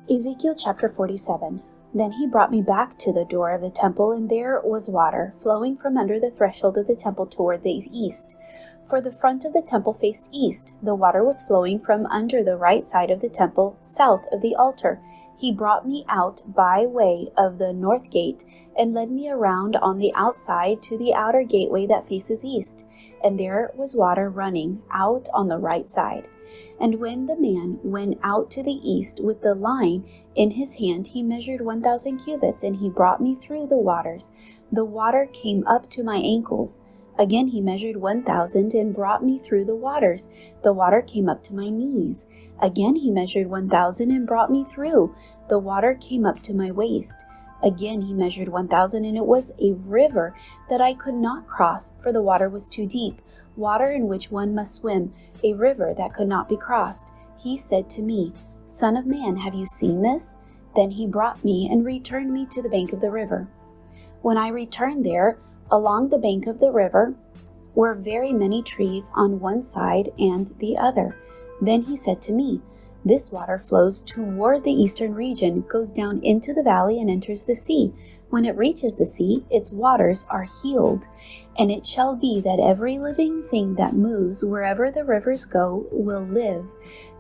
Ezekiel chapter 47. Then he brought me back to the door of the temple, and there was water flowing from under the threshold of the temple toward the east. For the front of the temple faced east. The water was flowing from under the right side of the temple, south of the altar. He brought me out by way of the north gate, and led me around on the outside to the outer gateway that faces east. And there was water running out on the right side. And when the man went out to the east with the line in his hand, he measured 1,000 cubits, and he brought me through the waters. The water came up to my ankles. Again he measured 1,000 and brought me through the waters. The water came up to my knees. Again he measured 1,000 and brought me through. The water came up to my waist. Again he measured 1,000, and it was a river that I could not cross, for the water was too deep, water in which one must swim, a river that could not be crossed. He said to me, "Son of man, have you seen this?" Then he brought me and returned me to the bank of the river. When I returned there, along the bank of the river were very many trees on one side and the other. Then he said to me, "This water flows toward the eastern region, goes down into the valley, and enters the sea. When it reaches the sea, its waters are healed. And it shall be that every living thing that moves wherever the rivers go will live.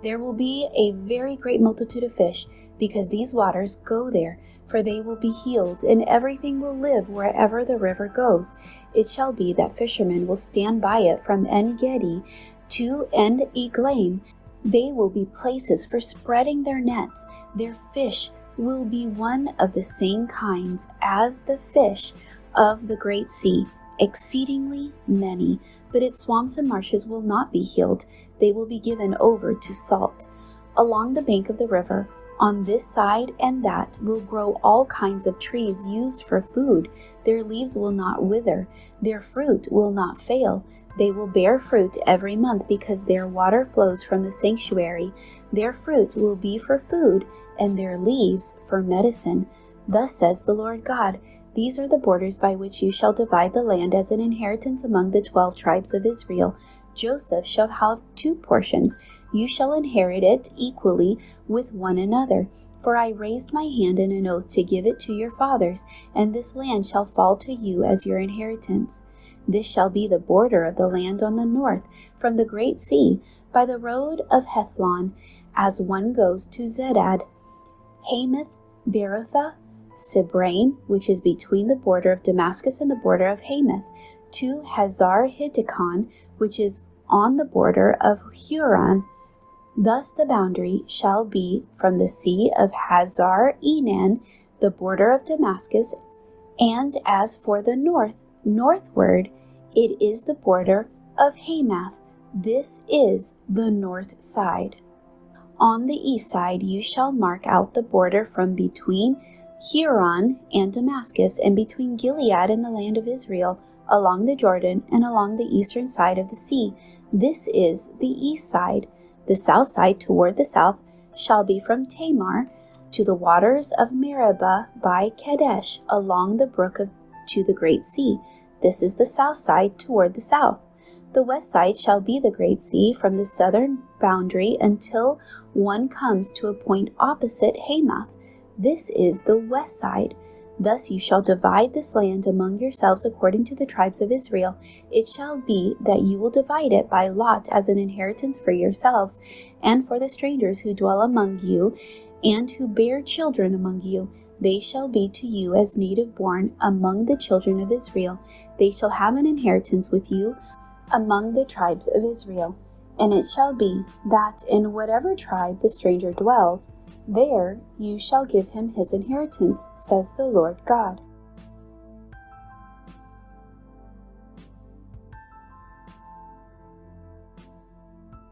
There will be a very great multitude of fish, because these waters go there, for they will be healed, and everything will live wherever the river goes. It shall be that fishermen will stand by it from En-gedi to En-eglaim. They will be places for spreading their nets. Their fish will be one of the same kinds as the fish of the great sea, exceedingly many. But its swamps and marshes will not be healed. They will be given over to salt. Along the bank of the river, on this side and that, will grow all kinds of trees used for food. Their leaves will not wither. Their fruit will not fail. They will bear fruit every month, because their water flows from the sanctuary. Their fruit will be for food, and their leaves for medicine. Thus says the Lord God, these are the borders by which you shall divide the land as an inheritance among the 12 tribes of Israel. Joseph shall have 2 portions. You shall inherit it equally with one another. For I raised my hand in an oath to give it to your fathers, and this land shall fall to you as your inheritance. This shall be the border of the land on the north, from the great sea, by the road of Hethlon, as one goes to Zedad, Hamath, Berothah, Sibraim, which is between the border of Damascus and the border of Hamath, to Hazar Hittikon, which is on the border of Huron. Thus the boundary shall be from the sea of Hazar Enan, the border of Damascus, and as for the northward, it is the border of Hamath. This is the north side. On the east side you shall mark out the border from between Huron and Damascus, and between Gilead and the land of Israel, along the Jordan and along the eastern side of the sea. This is the east side. The south side toward the south shall be from Tamar to the waters of Meribah by Kadesh, along the brook to the great sea. This is the south side toward the south. The west side shall be the great sea from the southern boundary until one comes to a point opposite Hamath. This is the west side. Thus you shall divide this land among yourselves according to the tribes of Israel. It shall be that you will divide it by lot as an inheritance for yourselves, and for the strangers who dwell among you, and who bear children among you. They shall be to you as native born among the children of Israel. They shall have an inheritance with you among the tribes of Israel. And it shall be that in whatever tribe the stranger dwells, there you shall give him his inheritance, says the Lord God.